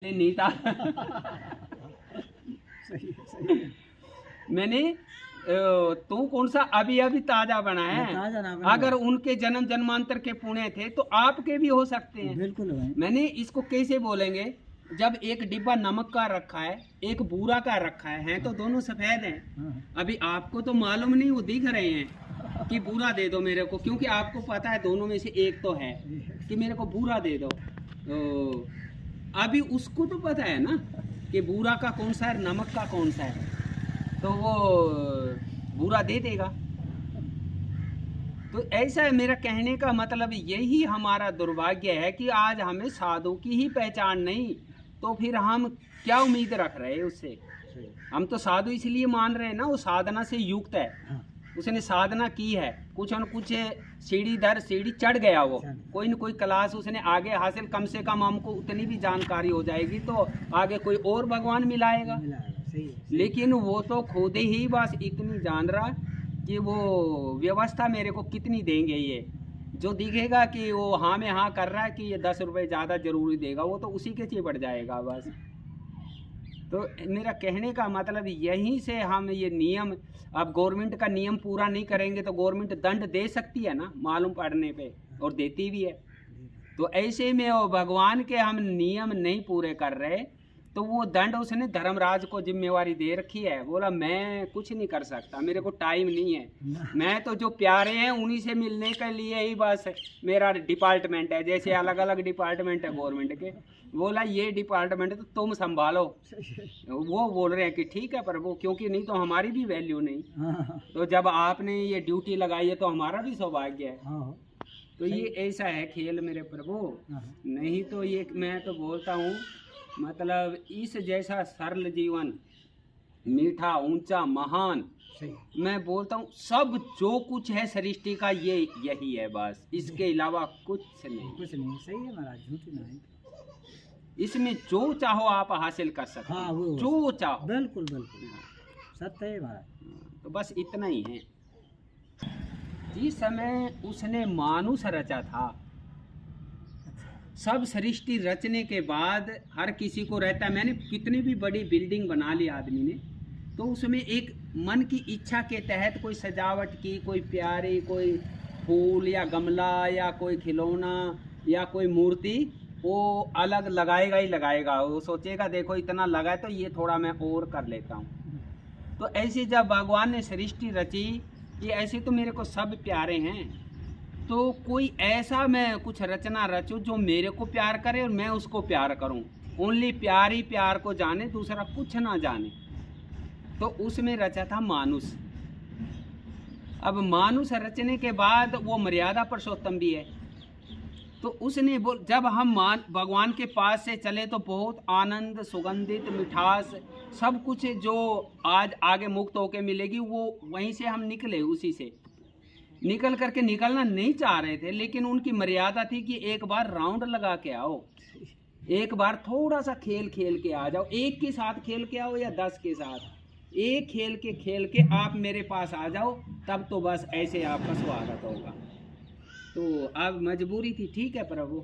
नहीं था। मैंने तू कौन सा अभी अभी ताजा बना है, अगर उनके जन्म जन्मांतर के पुण्य थे तो आपके भी हो सकते हैं। बिल्कुल भाई। मैंने इसको कैसे बोलेंगे, जब एक डिब्बा नमक का रखा है, एक बूरा का रखा है तो दोनों सफेद हैं। अभी आपको तो मालूम नहीं, वो दिख रहे हैं कि बूरा दे दो मेरे को, क्योंकि आपको पता है दोनों में से एक तो है कि मेरे को बूरा दे दो। तो अभी उसको तो पता है ना कि बूरा का कौन सा है, नमक का कौन सा है, तो वो बूरा दे देगा। तो ऐसा है, मेरा कहने का मतलब यही हमारा दुर्भाग्य है कि आज हमें साधु की ही पहचान नहीं, तो फिर हम क्या उम्मीद रख रहे हैं उससे। हम तो साधु इसलिए मान रहे हैं ना, वो साधना से युक्त है, उसने साधना की है, कुछ न कुछ सीढ़ी दर सीढ़ी चढ़ गया, वो कोई न कोई क्लास उसने आगे हासिल, कम से कम हमको उतनी भी जानकारी हो जाएगी तो आगे कोई और भगवान मिलाएगा। लेकिन वो तो खुद ही बस इतनी जान रहा कि वो व्यवस्था मेरे को कितनी देंगे, ये जो दिखेगा कि वो हाँ में हाँ कर रहा है कि ये 10 रुपये ज़्यादा जरूरी देगा, वो तो उसी के चिपट जाएगा बस। तो मेरा कहने का मतलब यहीं से हम ये नियम, अब गवर्नमेंट का नियम पूरा नहीं करेंगे तो गवर्नमेंट दंड दे सकती है ना मालूम पड़ने पे, और देती भी है। तो ऐसे में वो भगवान के हम नियम नहीं पूरे कर रहे तो वो दंड उसने धर्मराज को जिम्मेवारी दे रखी है। बोला मैं कुछ नहीं कर सकता, मेरे को टाइम नहीं है, मैं तो जो प्यारे हैं उन्हीं से मिलने के लिए ही बस मेरा डिपार्टमेंट है, जैसे अलग अलग डिपार्टमेंट है गवर्नमेंट के। बोला ये डिपार्टमेंट तो तुम संभालो। वो बोल रहे हैं कि ठीक है प्रभु, क्योंकि नहीं तो हमारी भी वैल्यू नहीं, तो जब आपने ये ड्यूटी लगाई है तो हमारा भी सौभाग्य है। तो ये ऐसा है खेल मेरे प्रभु, नहीं तो ये मैं तो बोलता हूँ मतलब इस जैसा सरल जीवन, मीठा ऊंचा महान, मैं बोलता हूँ सब जो कुछ है सृष्टि का ये यही है बस, इसके अलावा कुछ नहीं। कुछ नहीं, सही है महाराज, झूठ नहीं। इसमें जो चाहो आप हासिल कर सकते हैं, वो जो चाहो। बिल्कुल बिल्कुल सत्य है महाराज। तो बस इतना ही है। जिस समय उसने मानुष रचा था, सब सृष्टि रचने के बाद हर किसी को रहता है, मैंने कितनी भी बड़ी बिल्डिंग बना ली आदमी ने, तो उसमें एक मन की इच्छा के तहत कोई सजावट की, कोई प्यारी, कोई फूल या गमला या कोई खिलौना या कोई मूर्ति, वो अलग लगाएगा ही लगाएगा। वो सोचेगा देखो इतना लगा है तो ये थोड़ा मैं और कर लेता हूँ। तो ऐसे जब भगवान ने सृष्टि रची, ये ऐसे तो मेरे को सब प्यारे हैं, तो कोई ऐसा मैं कुछ रचना रचूं जो मेरे को प्यार करे और मैं उसको प्यार करूं, ओनली प्यार ही प्यार को जाने, दूसरा कुछ ना जाने। तो उसमें रचा था मानुष। अब मानुष रचने के बाद वो मर्यादा पुरुषोत्तम भी है, तो उसने जब हम भगवान के पास से चले तो बहुत आनंद, सुगंधित, मिठास, सब कुछ जो आज आगे मुक्त होके मिलेगी वो वहीं से हम निकले। उसी से निकल करके निकलना नहीं चाह रहे थे, लेकिन उनकी मर्यादा थी कि एक बार राउंड लगा के आओ, एक बार थोड़ा सा खेल खेल के आ जाओ, एक के साथ खेल के आओ या 10 के साथ, एक खेल के आप मेरे पास आ जाओ, तब तो बस ऐसे आपका स्वागत होगा। तो अब मजबूरी थी, ठीक है प्रभु।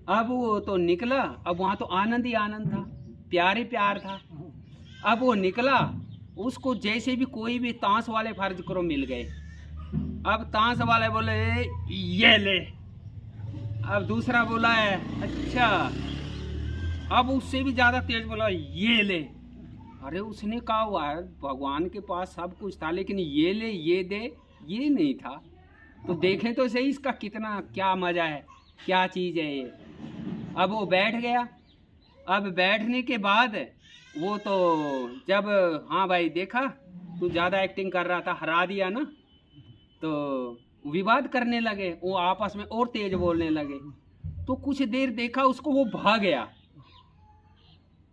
अब वो तो निकला, अब वहाँ तो आनंद ही आनंद था, प्यार ही प्यार था। अब वो निकला, उसको जैसे भी कोई भी ताश वाले फर्ज करो मिल गए। अब ताश वाले बोले ये ले, अब दूसरा बोला है अच्छा, अब उससे भी ज्यादा तेज बोला ये ले। अरे उसने कहा हुआ है भगवान के पास सब कुछ था, लेकिन ये ले ये दे ये नहीं था। तो देखें तो सही इसका कितना क्या मजा है, क्या चीज है ये। अब वो बैठ गया। अब बैठने के बाद वो तो जब हाँ भाई देखा तू ज्यादा एक्टिंग कर रहा था, हरा दिया ना, तो विवाद करने लगे, वो आपस में और तेज बोलने लगे। तो कुछ देर देखा उसको, वो भाग गया।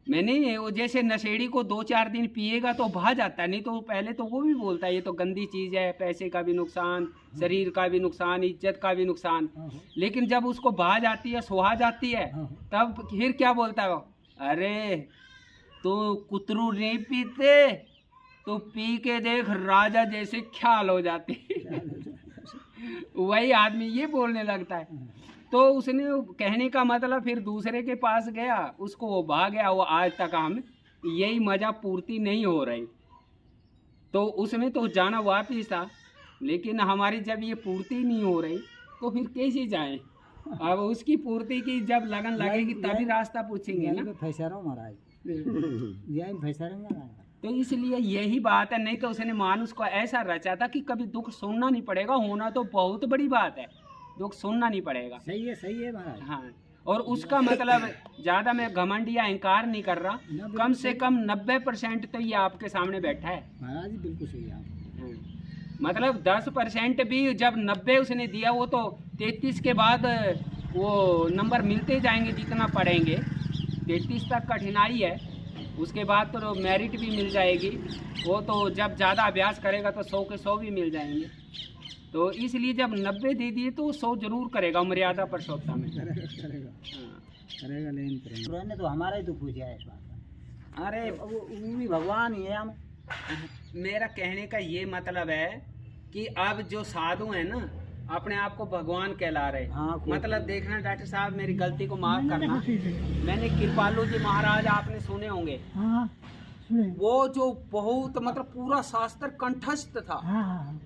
मैंने वो जैसे नशेड़ी को 2-4 दिन पिएगा तो भाग जाता है, नहीं तो पहले तो वो भी बोलता है ये तो गंदी चीज़ है, पैसे का भी नुकसान, शरीर का भी नुकसान, इज्जत का भी नुकसान। लेकिन जब उसको भाग जाती है, सुहा जाती है, तब फिर क्या बोलता है वो, अरे तू कुतरू नहीं पीते तो पी के देख राजा जैसे ख्याल हो जाते। वही आदमी ये बोलने लगता है। तो उसने कहने का मतलब फिर दूसरे के पास गया, उसको वो भाग गया, वो आज तक हम यही मजा पूर्ति नहीं हो रही। तो उसमें तो जाना वापिस था, लेकिन हमारी जब ये पूर्ति नहीं हो रही तो फिर कैसे जाएं? अब उसकी पूर्ति की जब लगन लगेगी तभी रास्ता पूछेंगे ना। फैसरा महाराज यही फैसरा। तो इसलिए यही बात है, नहीं तो उसने मानुष को ऐसा रचा था कि कभी दुख सुनना नहीं पड़ेगा। होना तो बहुत बड़ी बात है, दुख सुनना नहीं पड़ेगा। सही है महाराज। हाँ, और उसका मतलब ज़्यादा मैं घमंड या अहंकार नहीं कर रहा, कम से कम 90% तो ये आपके सामने बैठा है महाराज जी। बिल्कुल सही है। मतलब 10% भी जब 90 उसने दिया, वो तो 33 के बाद वो नंबर मिलते जाएंगे जितना पढ़ेंगे। 33 तक कठिनाई है, उसके बाद तो मेरिट भी मिल जाएगी। वो तो जब ज़्यादा अभ्यास करेगा तो 100 के 100 भी मिल जाएंगे। तो इसलिए जब 90 दे दिए तो 100 जरूर करेगा मर्यादा पुरुषोत्तम में। करेगा लेकिन तो हमारा ही दुख पूछा है इस बात का। अरे वो भी भगवान ही है। हम मेरा कहने का ये मतलब है कि अब जो साधु हैं ना, अपने आप को भगवान कहला रहे। हाँ, मतलब देखना डॉक्टर साहब, मेरी गलती को माफ करना। मैंने कृपालु जी महाराज आपने सुने होंगे। हाँ, वो जो बहुत मतलब पूरा शास्त्र कंठस्थ था। हाँ,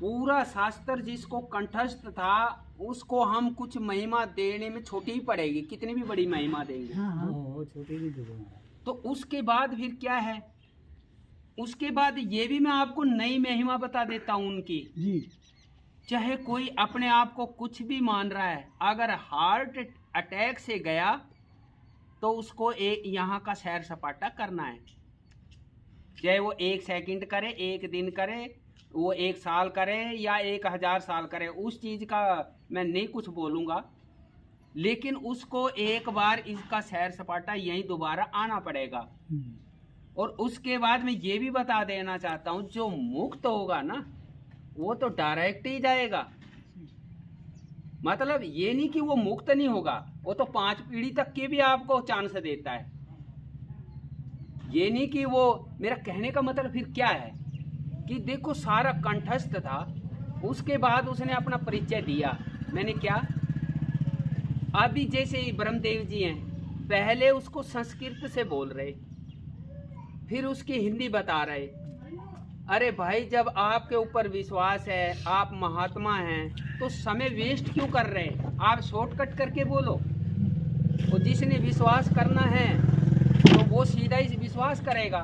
पूरा शास्त्र जिसको कंठस्थ था उसको हम कुछ महिमा देने में छोटी ही पड़ेगी, कितनी भी बड़ी महिमा देंगे। हाँ, छोटी भी तो उसके बाद फिर क्या है, उसके बाद ये भी मैं आपको नई महिमा बता देता हूँ उनकी जी। चाहे कोई अपने आप को कुछ भी मान रहा है, अगर हार्ट अटैक से गया तो उसको एक यहाँ का सैर सपाटा करना है। चाहे वो 1 सेकंड करे, 1 दिन करे, वो 1 साल करे या 1000 साल करे, उस चीज़ का मैं नहीं कुछ बोलूँगा, लेकिन उसको एक बार इसका सैर सपाटा यहीं दोबारा आना पड़ेगा। और उसके बाद मैं ये भी बता देना चाहता हूँ, जो मुक्त होगा ना वो तो डायरेक्ट ही जाएगा। मतलब ये नहीं कि वो मुक्त नहीं होगा, वो तो 5 पीढ़ी तक के भी आपको चांस देता है। ये नहीं कि वो, मेरा कहने का मतलब फिर क्या है कि देखो सारा कंठस्थ था, उसके बाद उसने अपना परिचय दिया। मैंने क्या, अभी जैसे ब्रह्मदेव जी हैं, पहले उसको संस्कृत से बोल रहे, फिर उसकी हिंदी बता रहे। अरे भाई, जब आपके ऊपर विश्वास है, आप महात्मा हैं, तो समय वेस्ट क्यों कर रहे हैं? आप शॉर्टकट करके बोलो। और जिसने विश्वास करना है तो वो सीधा ही विश्वास करेगा,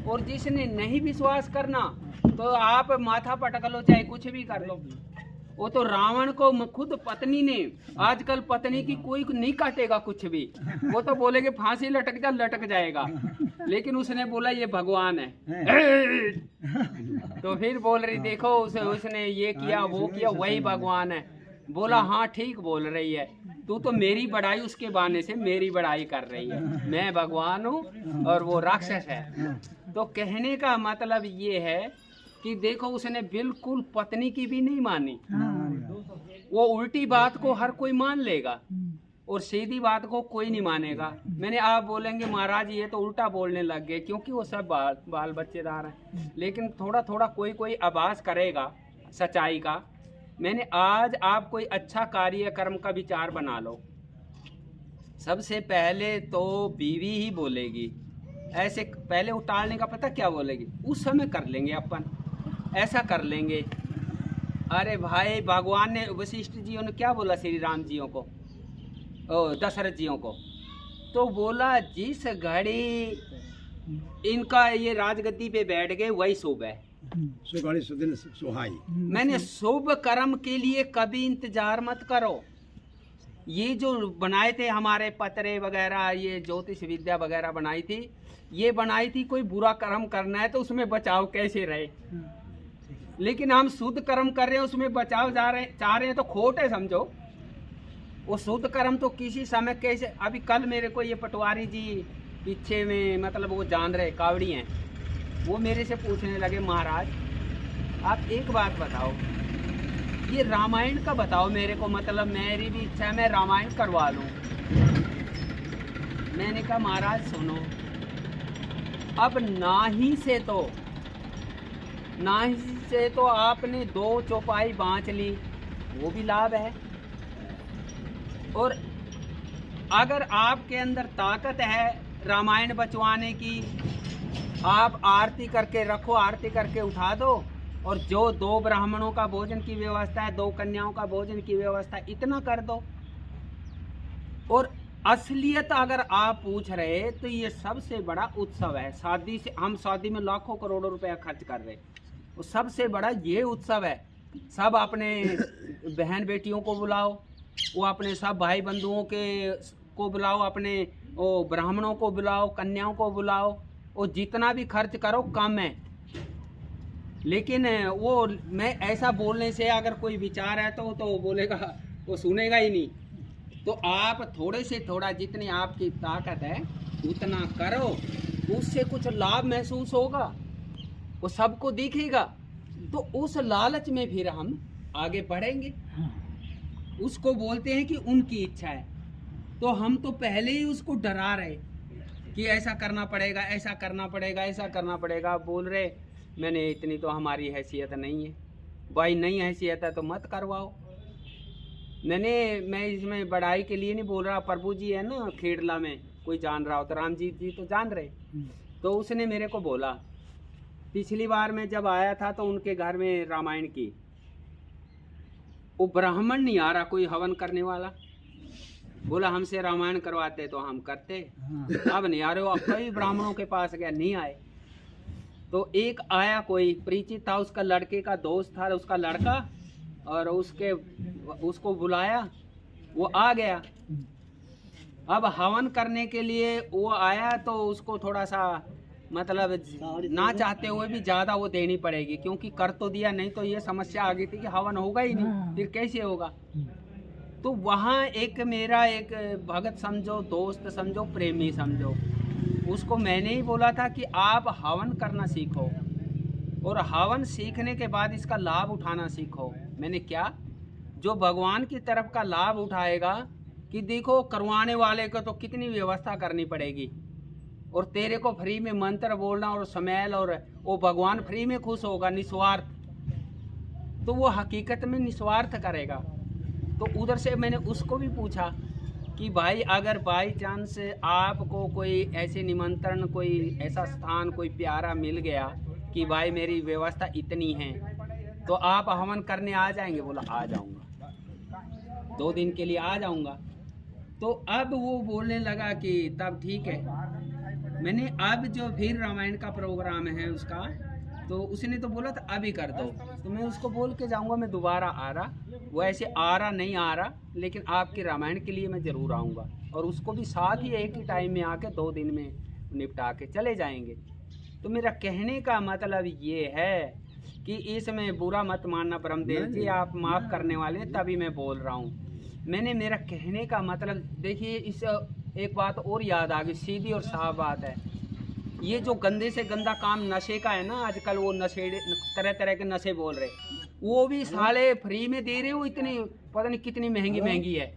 और जिसने नहीं विश्वास करना तो आप माथा पटक लो, चाहे कुछ भी कर लो। वो तो रावण को खुद पत्नी ने, आजकल पत्नी की कोई नहीं काटेगा कुछ भी, वो तो बोलेगे फांसी लटक जा, लटक जाएगा, लेकिन उसने बोला ये भगवान है। तो फिर बोल रही देखो उसने ये किया वो किया, वही भगवान है। बोला हाँ ठीक बोल रही है, तू तो मेरी बड़ाई उसके बहाने से मेरी बड़ाई कर रही है, मैं भगवान हूँ और वो राक्षस है। तो कहने का मतलब ये है कि देखो उसने बिल्कुल पत्नी की भी नहीं मानी। वो उल्टी बात को हर कोई मान लेगा और सीधी बात को कोई नहीं मानेगा। मैंने आप बोलेंगे महाराज ये तो उल्टा बोलने लग गए, क्योंकि वो सब बाल बच्चेदार हैं, लेकिन थोड़ा थोड़ा कोई कोई आभास करेगा सच्चाई का। मैंने आज आप कोई अच्छा कार्यक्रम का विचार बना लो, सबसे पहले तो बीवी ही बोलेगी। ऐसे पहले उटालने का पता क्या बोलेगी, उस समय कर लेंगे अपन, ऐसा कर लेंगे। अरे भाई, भगवान ने, वशिष्ठ जियों ने क्या बोला श्री राम जियों को, दशरथ जियों को, तो बोला जिस घड़ी इनका ये राजगद्दी पे बैठ गए वही शुभ है। मैंने शुभ कर्म के लिए कभी इंतजार मत करो। ये जो बनाए थे हमारे पतरे वगैरह, ये ज्योतिष विद्या वगैरह बनाई थी, ये बनाई थी कोई बुरा कर्म करना है तो उसमें बचाव कैसे रहे, लेकिन हम शुद्ध कर्म कर रहे हैं उसमें बचाव चाह रहे हैं तो खोट है समझो। वो शुद्ध कर्म तो किसी समय कैसे, अभी कल मेरे को ये पटवारी जी पीछे में, मतलब वो जान रहे कावड़ी हैं, वो मेरे से पूछने लगे महाराज आप एक बात बताओ, ये रामायण का बताओ मेरे को, मतलब मेरी भी इच्छा है मैं रामायण करवा लूँ। मैंने कहा महाराज सुनो, अब नाही से तो आपने 2 चौपाई बाँच ली, वो भी लाभ है। और अगर आपके अंदर ताकत है रामायण बचवाने की, आप आरती करके रखो, आरती करके उठा दो, और जो 2 ब्राह्मणों का भोजन की व्यवस्था है, 2 कन्याओं का भोजन की व्यवस्था, इतना कर दो। और असलियत अगर आप पूछ रहे तो ये सबसे बड़ा उत्सव है। शादी से हम शादी में लाखों करोड़ों रुपया खर्च कर रहे, वो सबसे बड़ा ये उत्सव है। सब अपने बहन बेटियों को बुलाओ, वो अपने सब भाई बंधुओं को बुलाओ, अपने वो ब्राह्मणों को बुलाओ, कन्याओं को बुलाओ, और जितना भी खर्च करो कम है। लेकिन वो मैं ऐसा बोलने से अगर कोई विचार है तो वो बोलेगा, वो सुनेगा ही नहीं। तो आप थोड़े से थोड़ा जितनी आपकी ताकत है उतना करो, उससे कुछ लाभ महसूस होगा, वो सबको दिखेगा, तो उस लालच में फिर हम आगे बढ़ेंगे। उसको बोलते हैं कि उनकी इच्छा है, तो हम तो पहले ही उसको डरा रहे कि ऐसा करना पड़ेगा, ऐसा करना पड़ेगा, ऐसा करना पड़ेगा। बोल रहे मैंने इतनी तो हमारी हैसियत नहीं है। भाई नहीं हैसियत है तो मत करवाओ। मैं इसमें बड़ाई के लिए नहीं बोल रहा। प्रभु जी है ना खेड़ला में, कोई जान रहा हो तो राम जी तो जान रहे, तो उसने मेरे को बोला, पिछली बार मैं जब आया था तो उनके घर में रामायण की, वो ब्राह्मण नहीं आ रहा कोई हवन करने वाला। बोला हमसे रामायण करवाते तो हम करते, अब नहीं आ रहे हो। अब कई ब्राह्मणों के पास गया, नहीं आए। तो एक आया कोई परिचित था, उसका लड़के का दोस्त था, उसका लड़का, और उसको बुलाया, वो आ गया। अब हवन करने के लिए वो आया तो उसको थोड़ा सा मतलब ना चाहते हुए भी ज़्यादा वो देनी पड़ेगी, क्योंकि कर तो दिया, नहीं तो ये समस्या आ गई थी कि हवन होगा ही नहीं, फिर कैसे होगा। तो वहाँ एक मेरा एक भगत समझो, दोस्त समझो, प्रेमी समझो, उसको मैंने ही बोला था कि आप हवन करना सीखो, और हवन सीखने के बाद इसका लाभ उठाना सीखो। मैंने क्या, जो भगवान की तरफ का लाभ उठाएगा कि देखो करवाने वाले को तो कितनी व्यवस्था करनी पड़ेगी, और तेरे को फ्री में मंत्र बोलना और स्मेल, और वो भगवान फ्री में खुश होगा निस्वार्थ, तो वो हकीकत में निस्वार्थ करेगा। तो उधर से मैंने उसको भी पूछा कि भाई अगर बाई चांस आपको कोई ऐसे निमंत्रण, कोई ऐसा स्थान, कोई प्यारा मिल गया कि भाई मेरी व्यवस्था इतनी है, तो आप हवन करने आ जाएंगे? बोला आ जाऊंगा, 2 दिन के लिए आ जाऊंगा। तो अब वो बोलने लगा कि तब ठीक है। मैंने अब जो फिर रामायण का प्रोग्राम है उसका, तो उसने तो बोला था अभी कर दो, तो मैं उसको बोल के जाऊंगा मैं दोबारा आ रहा, वो ऐसे आ रहा नहीं आ रहा, लेकिन आपके रामायण के लिए मैं ज़रूर आऊँगा, और उसको भी साथ ही एक ही टाइम में आके 2 दिन में निपटा के चले जाएंगे। तो मेरा कहने का मतलब ये है कि इसमें बुरा मत मानना ब्रह्मदेव जी, आप माफ़ करने वाले हैं, तभी मैं बोल रहा हूँ। मेरा कहने का मतलब देखिए, इस एक बात और याद आ गई, सीधी और साफ बात है। ये जो गंदे से गंदा काम नशे का है ना आजकल, वो नशे तरह तरह के नशे बोल रहे, वो भी साले फ्री में दे रहे हो, इतनी पता नहीं कितनी महंगी महंगी है।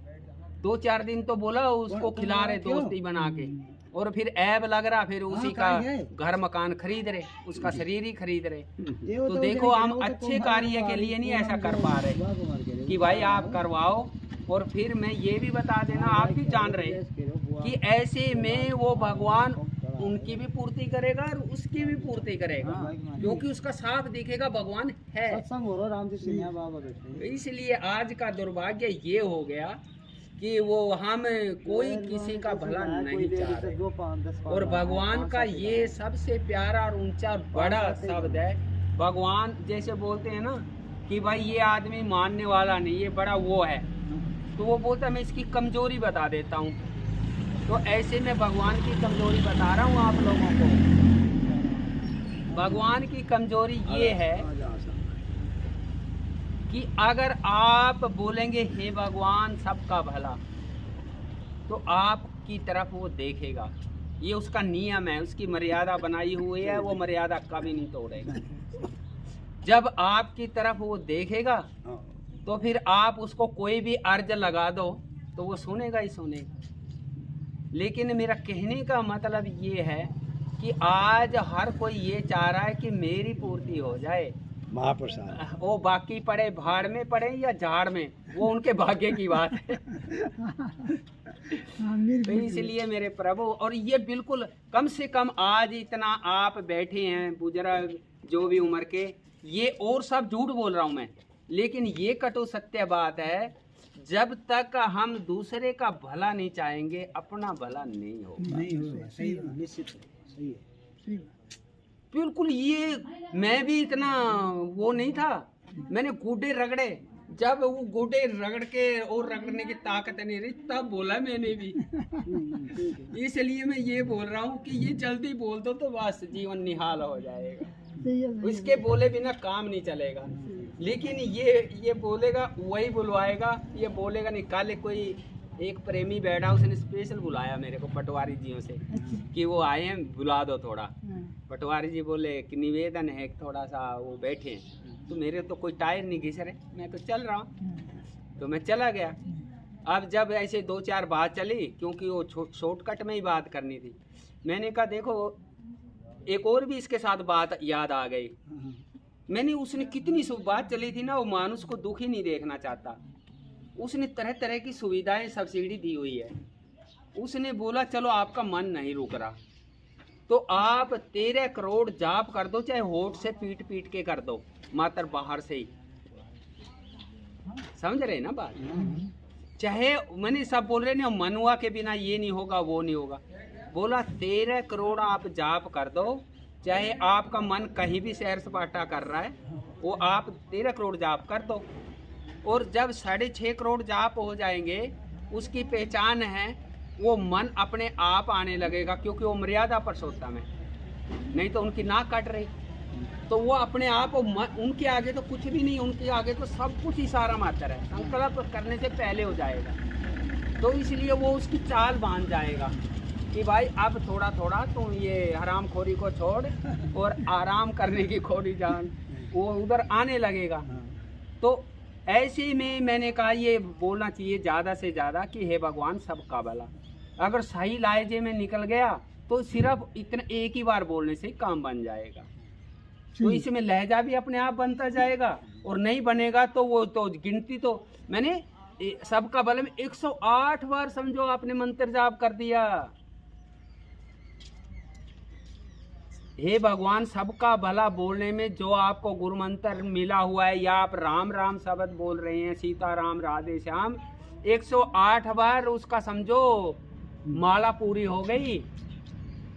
2-4 दिन तो बोला उसको खिला रहे दोस्ती बना के, और फिर ऐब लग रहा, फिर उसी का घर मकान खरीद रहे, उसका शरीर ही खरीद रहे। तो देखो हम अच्छे कार्य के लिए नहीं ऐसा कर पा रहे कि भाई आप करवाओ। और फिर मैं ये भी बता देना, आप भी जान रहे कि ऐसे में वो भगवान उनकी भी पूर्ति करेगा और उसकी भी पूर्ति करेगा, क्योंकि उसका साफ दिखेगा भगवान है। इसलिए आज का दुर्भाग्य ये हो गया कि वो हम कोई किसी का भला नहीं चाह रहे, और भगवान का ये सबसे प्यारा और ऊंचा और बड़ा शब्द है। भगवान जैसे बोलते हैं ना कि भाई ये आदमी मानने वाला नहीं, ये बड़ा वो है, तो वो बोलता है मैं इसकी कमजोरी बता देता हूँ। तो ऐसे में भगवान की कमजोरी बता रहा हूँ आप लोगों को। भगवान की कमजोरी ये है कि अगर आप बोलेंगे हे भगवान सबका भला, तो आपकी तरफ वो देखेगा। ये उसका नियम है, उसकी मर्यादा बनाई हुई है, वो मर्यादा कभी नहीं तोड़ेगा। जब आपकी तरफ वो देखेगा तो फिर आप उसको कोई भी अर्ज लगा दो तो वो सुनेगा ही सुनेगा। लेकिन मेरा कहने का मतलब ये है कि आज हर कोई ये चाह रहा है कि मेरी पूर्ति हो जाए, महाप्रसाद। वो बाकी पड़े भाड़ में पड़े या झाड़ में, वो उनके भाग्य की बात है। तो इसलिए मेरे प्रभु, और ये बिल्कुल कम से कम आज इतना आप बैठे हैं बुजुर्ग जो भी उम्र के, ये और सब झूठ बोल रहा हूँ मैं, लेकिन ये कटु सत्य बात है, जब तक हम दूसरे का भला नहीं चाहेंगे अपना भला नहीं होगा। नहीं होगा, सही है, निश्चित सही है, सही है। बिल्कुल, ये मैं भी इतना वो नहीं था, मैंने गोडे रगड़े, जब वो गोडे रगड़ के और रगड़ने की ताकत नहीं रही तब बोला मैंने भी। इसलिए मैं ये बोल रहा हूँ कि ये जल्दी बोल दो तो बस जीवन निहाल हो जाएगा, इसके बोले बिना काम नहीं चलेगा। लेकिन ये बोलेगा वही बुलवाएगा, ये बोलेगा नहीं। कल कोई एक प्रेमी बैठा, उसने स्पेशल बुलाया मेरे को पटवारी जियों से कि वो आए हैं बुला दो थोड़ा। पटवारी जी बोले कि निवेदन है थोड़ा सा, वो बैठे हैं। तो मेरे तो कोई टायर नहीं घिस रहे, मैं तो चल रहा हूँ, तो मैं चला गया। अब जब ऐसे 2-4 बात चली, क्योंकि वो शॉर्टकट में ही बात करनी थी, मैंने कहा देखो एक और भी इसके साथ बात याद आ गई। मैंने उसने कितनी बात चली थी ना, वो मानुष को दुखी नहीं देखना चाहता, उसने तरह तरह की सुविधाएं सब्सिडी दी हुई है। उसने बोला चलो आपका मन नहीं रुक रहा तो आप 13 करोड़ जाप कर दो, चाहे होठ से पीट पीट के कर दो, मात्र बाहर से ही। समझ रहे ना बात? चाहे मैंने सब बोल रहे नहीं, मनुआ के बिना ये नहीं होगा वो नहीं होगा। बोला 13 करोड़ आप जाप कर दो, चाहे आपका मन कहीं भी सैर सपाटा कर रहा है, वो आप 13 करोड़ जाप कर दो। और जब 6.5 करोड़ जाप हो जाएंगे, उसकी पहचान है वो मन अपने आप आने लगेगा, क्योंकि वो मर्यादा पुरुषोत्तम है, नहीं तो उनकी नाक कट रही तो वो अपने आप उनके आगे तो कुछ भी नहीं, उनके आगे तो सब कुछ इशारा मात्र है, संकल्प करने से पहले हो जाएगा। तो इसलिए वो उसकी चाल बांध जाएगा कि भाई अब थोड़ा थोड़ा तुम ये हरामखोरी को छोड़ और आराम करने की खोरी जान, वो उधर आने लगेगा। तो ऐसे में मैंने कहा ये बोलना चाहिए ज़्यादा से ज़्यादा कि हे भगवान सबका भला। अगर सही लायजे में निकल गया तो सिर्फ इतना एक ही बार बोलने से काम बन जाएगा। तो इसमें लहजा भी अपने आप बनता जाएगा, और नहीं बनेगा तो वो तो गिनती तो मैंने सबका भला में 108 बार समझो आपने मंत्र जाप कर दिया। हे भगवान सबका भला बोलने में जो आपको गुरु मंत्र मिला हुआ है, या आप राम राम शब्द बोल रहे हैं, सीता राम राधे श्याम, 108 बार उसका समझो माला पूरी हो गई।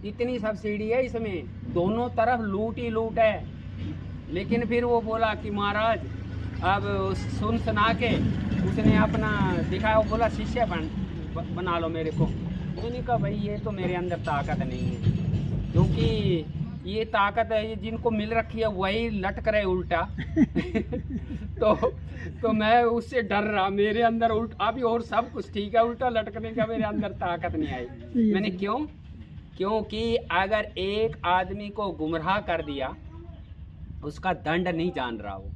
इतनी सब्सिडी है इसमें, दोनों तरफ लूट ही लूट है। लेकिन फिर वो बोला कि महाराज अब सुना के उसने अपना दिखाया, वो बोला शिष्य बना लो मेरे को। मैंने कहा भाई ये तो मेरे अंदर ताकत नहीं है, क्योंकि ये ताकत है ये जिनको मिल रखी है वही लटक रहे उल्टा। तो मैं उससे डर रहा, मेरे अंदर उल्टा अभी और सब कुछ ठीक है, उल्टा लटकने का मेरे अंदर ताकत नहीं आई। मैंने क्योंकि अगर एक आदमी को गुमराह कर दिया उसका दंड नहीं जान रहा वो,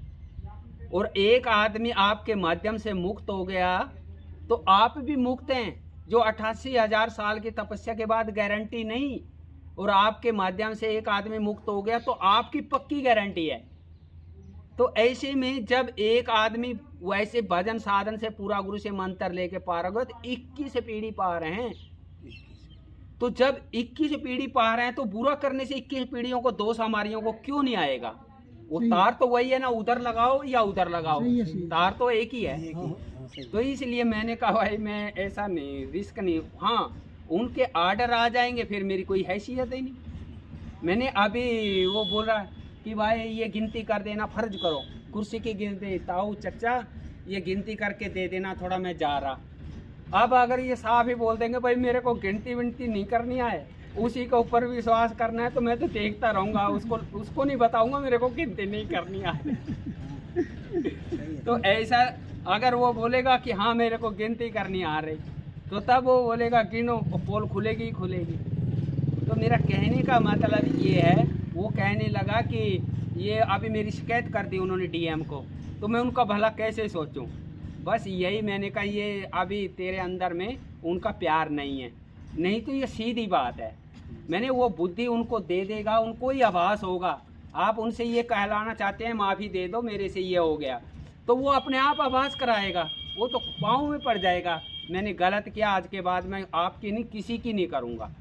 और एक आदमी आपके माध्यम से मुक्त हो गया तो आप भी मुक्त हैं। जो 88,000 साल की तपस्या के बाद गारंटी नहीं, और आपके माध्यम से एक आदमी मुक्त हो गया तो आपकी पक्की गारंटी है। तो ऐसे में जब एक आदमी वैसे भजन साधन से पूरा गुरु से मंत्र लेके पार हो गया तो 21 पीढ़ी पा रहे हैं। तो जब 21 पीढ़ी पा रहे हैं तो बुरा करने से 21 पीढ़ियों को, दोष हमारियों को क्यों नहीं आएगा? वो तार तो वही है ना, उधर लगाओ या उधर लगाओ, तार तो एक ही है। तो इसलिए मैंने कहा भाई मैं ऐसा नहीं, रिस्क नहीं। हाँ उनके आर्डर आ जाएंगे फिर मेरी कोई हैसियत ही नहीं। मैंने अभी वो बोला कि भाई ये गिनती कर देना, फर्ज करो कुर्सी की गिनती, ताऊ चचा ये गिनती करके दे देना थोड़ा, मैं जा रहा। अब अगर ये साफ ही बोल देंगे भाई मेरे को गिनती विनती नहीं करनी है, उसी के ऊपर विश्वास करना है, तो मैं तो देखता रहूँगा, उसको नहीं बताऊँगा मेरे को गिनती नहीं करनी है। तो ऐसा अगर वो बोलेगा कि हाँ मेरे को गिनती करनी आ रही, तो तब वो बोलेगा गिनो, पोल खुलेगी ही खुलेगी। तो मेरा कहने का मतलब ये है, वो कहने लगा कि ये अभी मेरी शिकायत कर दी उन्होंने डीएम को, तो मैं उनका भला कैसे सोचूं। बस यही मैंने कहा, ये अभी तेरे अंदर में उनका प्यार नहीं है, नहीं तो ये सीधी बात है। मैंने वो बुद्धि उनको दे देगा, उनको ही आभास होगा। आप उनसे ये कहलाना चाहते हैं माफ़ी दे दो मेरे से ये हो गया, तो वो अपने आप आभास कराएगा, वो तो पाँव में पड़ जाएगा, मैंने गलत किया, आज के बाद मैं आपकी नहीं किसी की नहीं करूँगा।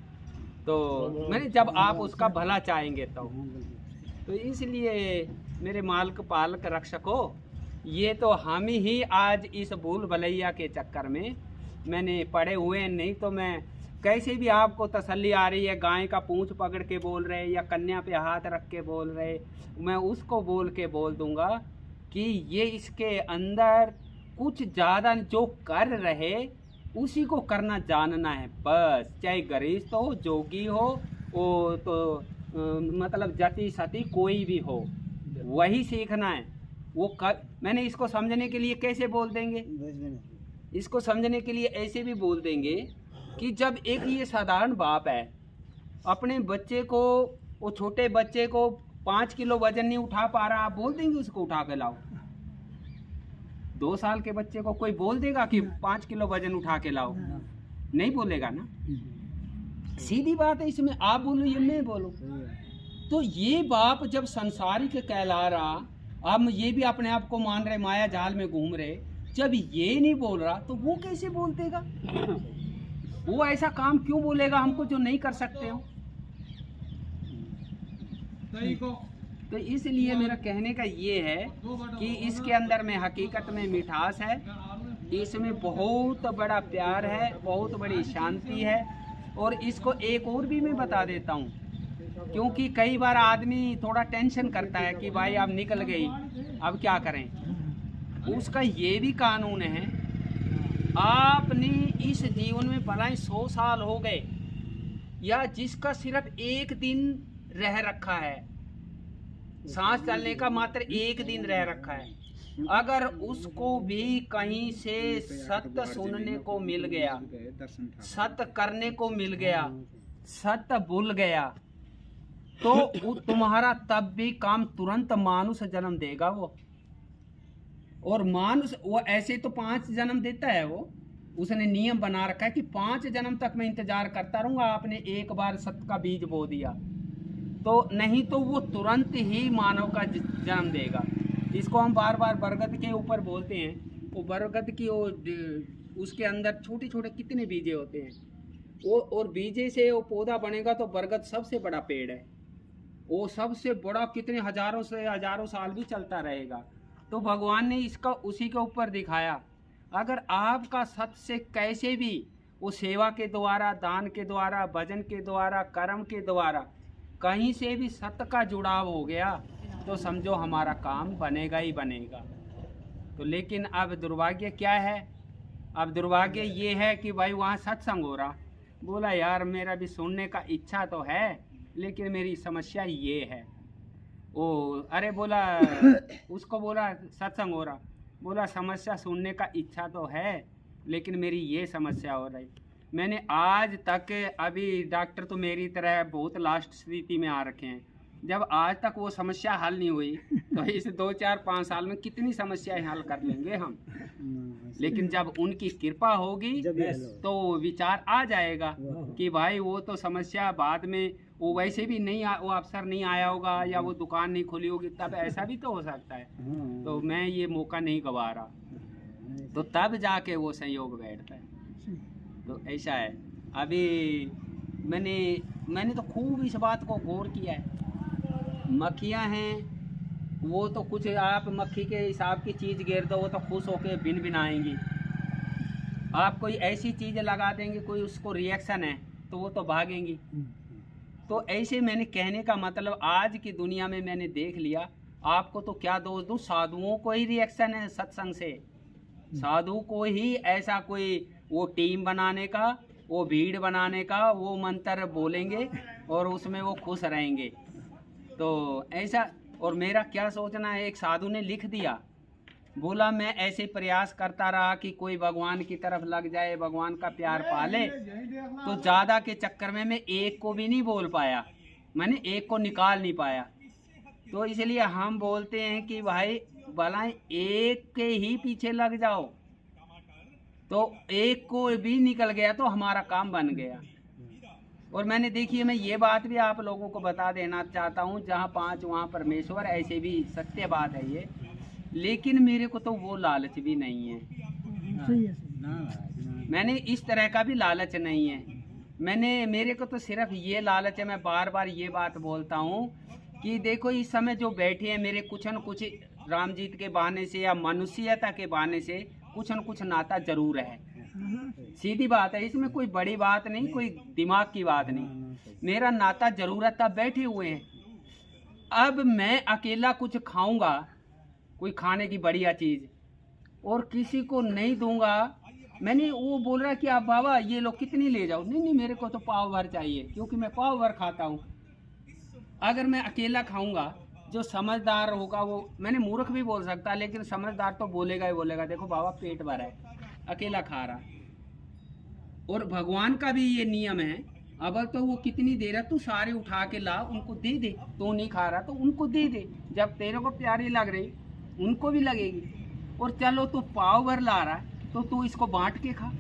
तो मैंने जब आप उसका भला चाहेंगे तो इसलिए मेरे मालिक पालक रक्षको, ये तो हम ही आज इस भूल भलैया के चक्कर में मैंने पड़े हुए हैं, नहीं तो मैं कैसे भी आपको तसल्ली आ रही है, गाय का पूंछ पकड़ के बोल रहे या कन्या पे हाथ रख के बोल रहे, मैं उसको बोल के बोल दूंगा कि ये इसके अंदर कुछ ज़्यादा जो कर रहे उसी को करना जानना है बस, चाहे गरीब हो, जोगी हो, वो तो मतलब जति सती कोई भी हो, वही सीखना है। मैंने इसको समझने के लिए कैसे बोल देंगे, इसको समझने के लिए ऐसे भी बोल देंगे कि जब एक ये साधारण बाप है अपने बच्चे को, वो छोटे बच्चे को 5 किलो वजन नहीं उठा पा रहा, आप बोल देंगे उसको उठा के लाओ। 2 साल के बच्चे को कोई बोल देगा कि 5 किलो वजन उठा के लाओ? नहीं बोलेगा ना। सीधी बात है, इसमें आप बोलो ये मैं बोलो। तो ये बाप जब संसारिक कहला रहा, हम ये भी अपने आप को मान रहे, माया जाल में घूम रहे, जब ये नहीं बोल रहा तो वो कैसे बोल देगा? वो ऐसा काम क्यों बोलेगा हमको जो नहीं कर सकते हो? तो इसलिए मेरा कहने का ये है कि इसके अंदर में हकीकत में मिठास है, इसमें बहुत बड़ा प्यार है, बहुत बड़ी शांति है। और इसको एक और भी मैं बता देता हूँ, क्योंकि कई बार आदमी थोड़ा टेंशन करता है कि भाई अब निकल गई, अब क्या करें। उसका ये भी कानून है, आपने इस जीवन में भला 100 साल हो गए, या जिसका सिर्फ 1 दिन रह रखा है, सांस चलने का मात्र 1 दिन रह रखा है, अगर उसको भी कहीं से सत्य सुनने को मिल गया, सत्य करने को मिल गया, सत्य भूल गया, तो तुम्हारा तब भी काम तुरंत मानुष जन्म देगा वो। और मानुष वो ऐसे तो 5 जन्म देता है, वो उसने नियम बना रखा है कि 5 जन्म तक मैं इंतजार करता रहूंगा। आपने एक बार सत्य का बीज बो दिया तो नहीं तो वो तुरंत ही मानव का जन्म देगा। इसको हम बार बार बरगद के ऊपर बोलते हैं। वो बरगद की उसके अंदर छोटे छोटे कितने बीजे होते हैं, वो और बीजे से वो पौधा बनेगा तो बरगद सबसे बड़ा पेड़ है, वो सबसे बड़ा कितने हजारों से हजारों साल भी चलता रहेगा। तो भगवान ने इसका उसी के ऊपर दिखाया, अगर आपका सत्य से कैसे भी वो सेवा के द्वारा, दान के द्वारा, भजन के द्वारा, कर्म के द्वारा कहीं से भी सत्य का जुड़ाव हो गया तो समझो हमारा काम बनेगा ही बनेगा। तो लेकिन अब दुर्भाग्य क्या है, अब दुर्भाग्य ये है कि भाई वहाँ सत्संग हो रहा, बोला यार मेरा भी सुनने का इच्छा तो है लेकिन मेरी समस्या ये है। ओ अरे बोला उसको बोला सत्संग हो रहा, बोला समस्या सुनने का इच्छा तो है लेकिन मेरी ये समस्या हो रही। मैंने आज तक, अभी डॉक्टर तो मेरी तरह बहुत लास्ट स्थिति में आ रखे हैं, जब आज तक वो समस्या हल नहीं हुई तो इस 2, 4, 5 साल में कितनी समस्याएं हल कर लेंगे हम। लेकिन जब उनकी कृपा होगी तो विचार आ जाएगा कि भाई वो तो समस्या बाद में, वो वैसे भी नहीं वो अवसर नहीं आया होगा या वो दुकान नहीं खुली होगी, तब ऐसा भी तो हो सकता है। तो मैं ये मौका नहीं गंवा रहा, तो तब जाके वो संयोग बैठता है। तो ऐसा है। अभी मैंने तो खूब इस बात को गौर किया है। मक्खियाँ हैं वो तो कुछ आप मक्खी के हिसाब की चीज़ घेर दो वो तो खुश होके भिन भिन आएंगी। आप कोई ऐसी चीज़ लगा देंगे, कोई उसको रिएक्शन है तो वो तो भागेंगी। तो ऐसे मैंने कहने का मतलब आज की दुनिया में मैंने देख लिया। आपको तो क्या दोष दूँ, साधुओं को ही रिएक्शन है सत्संग से, साधु को ही ऐसा कोई वो टीम बनाने का, वो भीड़ बनाने का, वो मंत्र बोलेंगे और उसमें वो खुश रहेंगे। तो ऐसा, और मेरा क्या सोचना है, एक साधु ने लिख दिया, बोला मैं ऐसे प्रयास करता रहा कि कोई भगवान की तरफ लग जाए, भगवान का प्यार पाले, तो ज़्यादा के चक्कर में मैं एक को भी नहीं बोल पाया, मैंने एक को निकाल नहीं पाया। तो इसलिए हम बोलते हैं कि भाई भला एक के ही पीछे लग जाओ, तो एक को भी निकल गया तो हमारा काम बन गया। और मैंने देखिए, मैं ये बात भी आप लोगों को बता देना चाहता हूँ, जहाँ 5 वहाँ परमेश्वर, ऐसे भी सत्य बात है ये। लेकिन मेरे को तो वो लालच भी नहीं है, मैंने इस तरह का भी लालच नहीं है। मेरे को तो सिर्फ ये लालच है, मैं बार बार ये बात बोलता हूँ कि देखो इस समय जो बैठे हैं मेरे कुछ न कुछ रामजीत के बहाने से या मनुष्यता के बहाने से कुछ न कुछ नाता जरूर है। सीधी बात है, इसमें कोई बड़ी बात नहीं, कोई दिमाग की बात नहीं। मेरा नाता जरूर है, तब बैठे हुए हैं। अब मैं अकेला कुछ खाऊंगा, कोई खाने की बढ़िया चीज, और किसी को नहीं दूंगा। मैंने वो बोल रहा कि आप बाबा ये लोग कितनी ले जाओ, नहीं मेरे को तो पाव भर चाहिए, क्योंकि मैं पाव भर खाता हूँ। अगर मैं अकेला खाऊंगा, जो समझदार होगा वो, मैंने मूर्ख भी बोल सकता, लेकिन समझदार तो बोलेगा ही बोलेगा, देखो बाबा पेट भरा है, अकेला खा रहा। और भगवान का भी ये नियम है, अब तो वो कितनी देर है, तू सारे उठा के ला, उनको दे दे। तो नहीं खा रहा तो उनको दे दे, जब तेरे को प्यारी लग रही उनको भी लगेगी। और चलो तू पाव भर ला रहा तो तू इसको बांट के खा।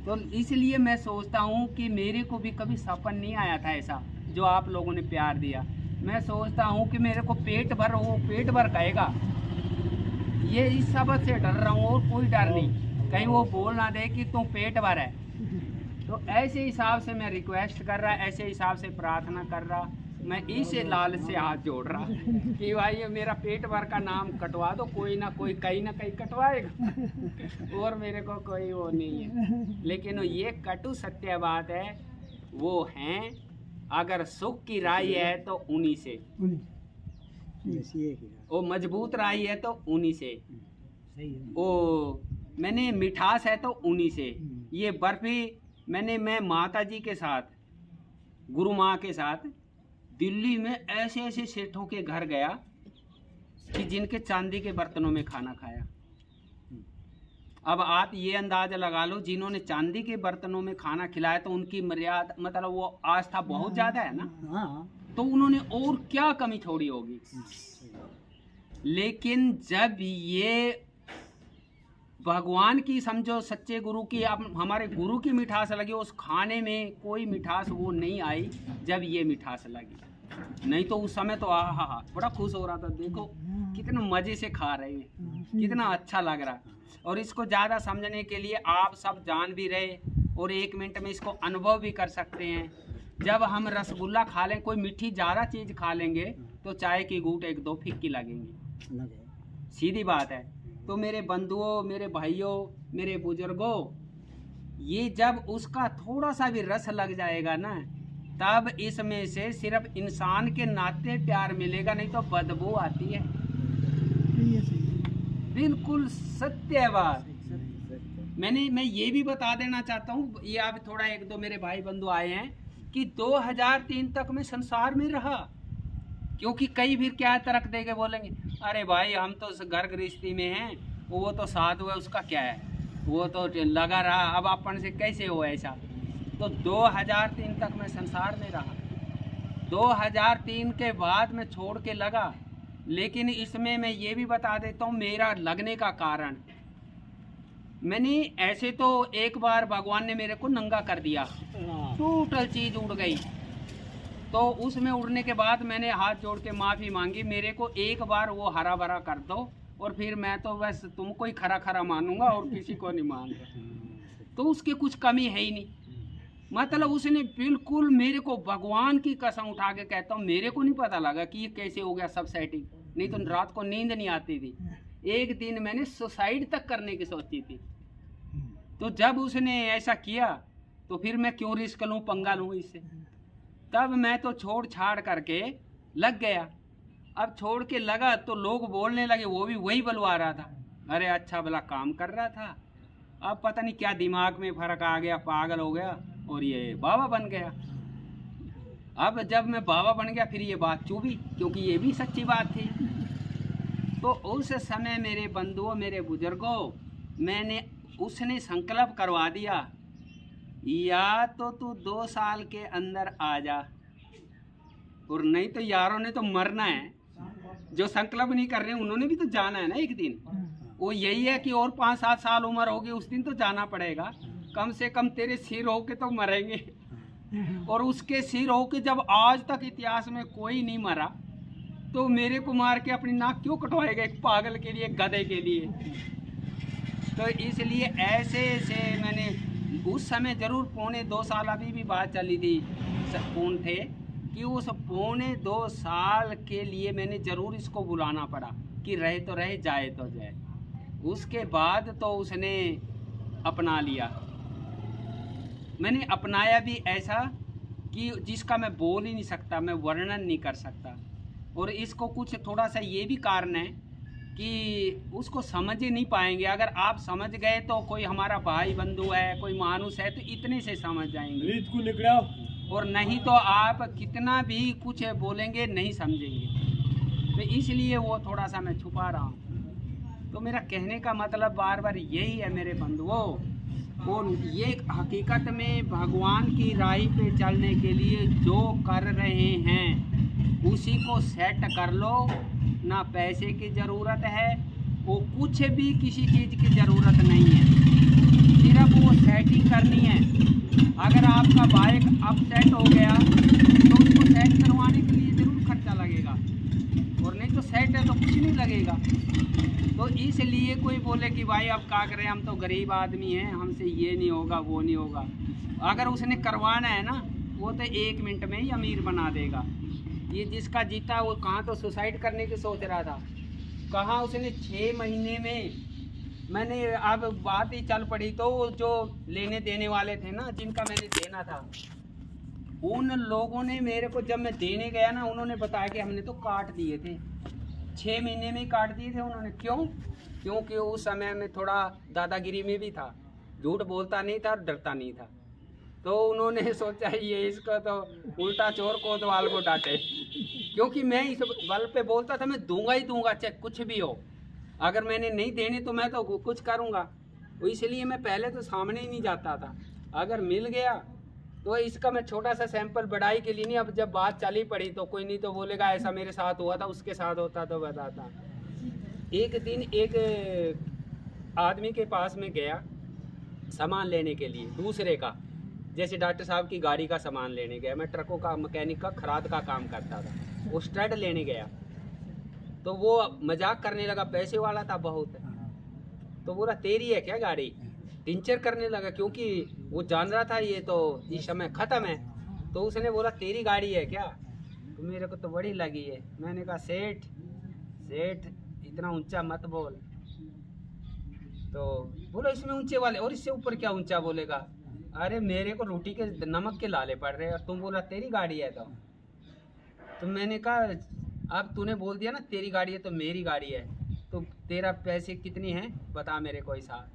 तो इसलिए मैं सोचता हूँ कि मेरे को भी कभी सपन नहीं आया था ऐसा जो आप लोगों ने प्यार दिया। मैं सोचता हूँ कि मेरे को पेट भर, वो पेट भर कहेगा, ये इस सबक से डर रहा हूँ और कोई डर नहीं, कहीं वो बोल ना दे कि तुम पेट भर है। तो ऐसे हिसाब से मैं रिक्वेस्ट कर रहा, ऐसे हिसाब से प्रार्थना कर रहा, मैं इसे लाल से हाथ जोड़ रहा कि भाई ये मेरा पेट भर का नाम कटवा दो, कोई ना कोई कहीं ना कहीं कटवाएगा। और मेरे को कोई वो नहीं है। लेकिन ये कटु सत्य बात है, वो हैं अगर सुख की राई है तो उन्हीं से, वो मजबूत राई है तो उन्हीं से, वो मैंने मिठास है तो उन्हीं से। ये बर्फी मैं माता जी के साथ, गुरु माँ के साथ दिल्ली में ऐसे ऐसे सेठों के घर गया कि जिनके चांदी के बर्तनों में खाना खाया। अब आप ये अंदाजा लगा लो, जिन्होंने चांदी के बर्तनों में खाना खिलाया तो उनकी मर्यादा, मतलब वो आस्था बहुत ज्यादा है ना, तो उन्होंने और क्या कमी छोड़ी होगी। लेकिन जब ये भगवान की समझो, सच्चे गुरु की, आप हमारे गुरु की मिठास लगी, उस खाने में कोई मिठास वो नहीं आई जब ये मिठास लगी। नहीं तो उस समय तो आहा बड़ा खुश हो रहा था, देखो कितना मजे से खा रहे हैं, कितना अच्छा लग रहा। और इसको ज़्यादा समझने के लिए आप सब जान भी रहे और 1 मिनट में इसको अनुभव भी कर सकते हैं। जब हम रसगुल्ला खा लें, कोई मीठी ज़्यादा चीज़ खा लेंगे तो चाय की घूंट 1-2 फीकी लगेंगी, सीधी बात है। तो मेरे बंधुओं, मेरे भाइयों, मेरे बुजुर्गों, ये जब उसका थोड़ा सा भी रस लग जाएगा ना, तब इसमें से सिर्फ इंसान के नाते प्यार मिलेगा, नहीं तो बदबू आती है। बिल्कुल सत्य बात। मैं ये भी बता देना चाहता हूँ, ये आप थोड़ा 1-2 मेरे भाई बंधु आए हैं कि 2003 तक मैं संसार में रहा, क्योंकि कई फिर क्या तरक देके बोलेंगे, अरे भाई हम तो घर गृहस्थी में हैं, वो तो साधु है, उसका क्या है, वो तो लगा रहा, अब अपन से कैसे हो ऐसा। तो 2003 तक मैं संसार में रहा, 2003 के बाद मैं छोड़ के लगा। लेकिन इसमें मैं ये भी बता देता हूँ मेरा लगने का कारण, मैंने ऐसे तो एक बार भगवान ने मेरे को नंगा कर दिया, टोटल चीज़ उड़ गई। तो उसमें उड़ने के बाद मैंने हाथ जोड़ के माफ़ी मांगी, मेरे को एक बार वो हरा भरा कर दो, और फिर मैं तो बस तुमको ही खरा खरा मानूंगा और किसी को नहीं मानूंगा। तो उसकी कुछ कमी है ही नहीं, मतलब उसने बिल्कुल मेरे को भगवान की कसम उठा के कहता हूँ, मेरे को नहीं पता लगा कि ये कैसे हो गया सब सेटिंग, नहीं तो रात को नींद नहीं आती थी। एक दिन मैंने सुसाइड तक करने की सोची थी। तो जब उसने ऐसा किया तो फिर मैं क्यों रिस्क लूँ, पंगा लूँ इससे। तब मैं तो छोड़ छाड़ करके लग गया। अब छोड़ के लगा तो लोग बोलने लगे, वो भी वही बुलवा रहा था, अरे अच्छा भला काम कर रहा था, अब पता नहीं क्या दिमाग में फर्क आ गया, पागल हो गया और ये बाबा बन गया। अब जब मैं बाबा बन गया फिर ये बात चुभी, क्योंकि ये भी सच्ची बात थी। तो उस समय मेरे बंधुओं, मेरे बुजुर्गों, मैंने उसने संकल्प करवा दिया, या तो तू 2 साल के अंदर आ जा, और नहीं तो यारों ने तो मरना है। जो संकल्प नहीं कर रहे उन्होंने भी तो जाना है ना एक दिन। वो यही है कि और 5-7 साल उम्र होगी, उस दिन तो जाना पड़ेगा, कम से कम तेरे सिर होके तो मरेंगे। और उसके सिर हो के जब आज तक इतिहास में कोई नहीं मरा, तो मेरे को मार के अपनी नाक क्यों कटवाएगा एक पागल के लिए, गधे के लिए। तो इसलिए ऐसे ऐसे मैंने उस समय ज़रूर 2.25 साल अभी भी बात चली थी कौन थे कि उस 2.25 साल के लिए मैंने ज़रूर इसको बुलाना पड़ा कि रहे तो रहे, जाए तो जाए। उसके बाद तो उसने अपना लिया, मैंने अपनाया भी ऐसा कि जिसका मैं बोल ही नहीं सकता, मैं वर्णन नहीं कर सकता। और इसको कुछ थोड़ा सा ये भी कारण है कि उसको समझ ही नहीं पाएंगे। अगर आप समझ गए तो कोई हमारा भाई बंधु है, कोई मानुस है, तो इतने से समझ जाएंगे, और नहीं तो आप कितना भी कुछ बोलेंगे नहीं समझेंगे। तो इसलिए वो थोड़ा सा मैं छुपा रहा हूँ। तो मेरा कहने का मतलब बार बार यही है मेरे बंधुओं, और ये हकीकत में भगवान की राह पे चलने के लिए जो कर रहे हैं उसी को सेट कर लो। ना पैसे की ज़रूरत है, वो कुछ भी किसी चीज़ की ज़रूरत नहीं है, सिर्फ वो सेटिंग करनी है। अगर आपका बाइक अपसेट हो गया तो उसको सेट करवाने के लिए ज़रूर खर्चा लगेगा, और नहीं तो सेट है तो कुछ नहीं लगेगा। तो इसलिए कोई बोले कि भाई अब क्या करें, हम तो गरीब आदमी हैं, हमसे ये नहीं होगा वो नहीं होगा। अगर उसने करवाना है ना, वो तो 1 मिनट में ही अमीर बना देगा। ये जिसका जीता वो कहाँ तो सुसाइड करने की सोच रहा था, कहाँ उसने 6 महीने में। मैंने अब बात ही चल पड़ी तो वो जो लेने देने वाले थे ना, जिनका मैंने देना था, उन लोगों ने मेरे को जब मैं देने गया ना, उन्होंने बताया कि हमने तो काट दिए थे, 6 महीने में ही काट दिए थे उन्होंने। क्यों? क्योंकि उस समय में थोड़ा दादागिरी में भी था, झूठ बोलता नहीं था और डरता नहीं था। तो उन्होंने सोचा ये इसको तो उल्टा चोर कोतवाल को डांटे, क्योंकि मैं इस बल पे बोलता था मैं दूंगा ही दूंगा, चाहे कुछ भी हो। अगर मैंने नहीं देने तो मैं तो कुछ करूँगा। तो इसलिए मैं पहले तो सामने ही नहीं जाता था। अगर मिल गया तो इसका मैं छोटा सा सैंपल बढ़ाई के लिए नहीं, अब जब बात चली पड़ी तो कोई नहीं तो बोलेगा ऐसा मेरे साथ हुआ था, उसके साथ होता तो बताता। एक दिन एक आदमी के पास में गया सामान लेने के लिए, दूसरे का, जैसे डॉक्टर साहब की गाड़ी का सामान लेने गया। मैं ट्रकों का मैकेनिक का खराद का काम करता था, वो स्टड लेने गया तो वो मजाक करने लगा, पैसे वाला था बहुत। तो बोला तेरी है क्या गाड़ी? टिंचर करने लगा, क्योंकि वो जान रहा था ये तो इस समय ख़त्म है। तो उसने बोला तेरी गाड़ी है क्या? तो मेरे को तो बड़ी लगी है। मैंने कहा सेठ सेठ इतना ऊंचा मत बोल। तो बोलो इसमें ऊंचे वाले, और इससे ऊपर क्या ऊंचा बोलेगा? अरे मेरे को रोटी के नमक के लाले पड़ रहे हैं, और तुम बोला तेरी गाड़ी है। तो मैंने कहा अब तूने बोल दिया ना तेरी गाड़ी है तो मेरी गाड़ी है, तो तेरा पैसे कितनी है बता मेरे को हिसाब।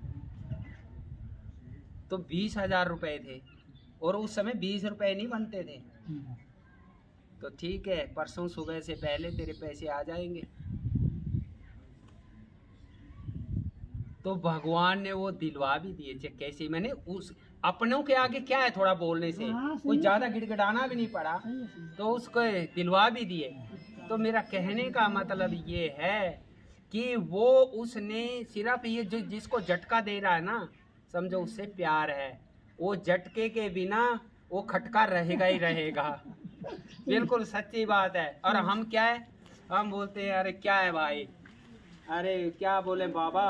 तो 20,000 रुपये थे, और उस समय 20 रुपये नहीं बनते थे। तो ठीक है, परसों सुबह से पहले तेरे पैसे आ जाएंगे। तो भगवान ने वो दिलवा भी दिए। कैसे मैंने उस अपनों के आगे क्या है थोड़ा बोलने से, कोई ज़्यादा गिड़गिड़ाना भी नहीं पड़ा, तो उसको दिलवा भी दिए। तो मेरा कहने का मतलब ये है कि वो उसने सिर्फ ये जो जिसको झटका दे रहा है ना, समझो उससे प्यार है। वो झटके के बिना वो खटका रहेगा ही रहेगा। बिल्कुल सच्ची बात है। और हम क्या है, हम बोलते हैं अरे क्या है भाई, अरे क्या बोले बाबा,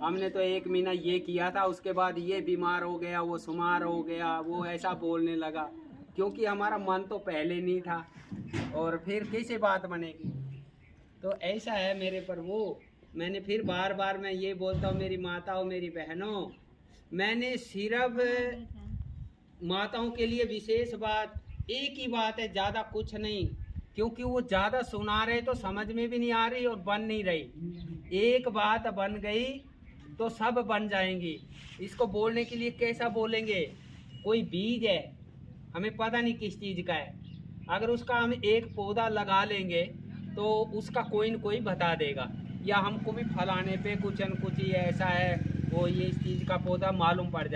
हमने तो 1 महीना ये किया था, उसके बाद ये बीमार हो गया, वो शुमार हो गया, वो ऐसा बोलने लगा, क्योंकि हमारा मन तो पहले नहीं था, और फिर कैसे बात बनेगी। तो ऐसा है मेरे पर वो। मैंने फिर बार बार मैं ये बोलता हूँ मेरी माताओं मेरी बहनों, मैंने सिर्फ माताओं के लिए विशेष बात एक ही बात है, ज़्यादा कुछ नहीं, क्योंकि वो ज़्यादा सुना रहे तो समझ में भी नहीं आ रही और बन नहीं रही। एक बात बन गई तो सब बन जाएंगी। इसको बोलने के लिए कैसा बोलेंगे? कोई बीज है, हमें पता नहीं किस चीज़ का है, अगर उसका हम एक पौधा लगा लेंगे तो उसका कोई न कोई बता देगा, या हमको भी फलाने पे कुछ न कुछ ही ऐसा है वो ये इस चीज़ का पौधा मालूम पड़ जाए।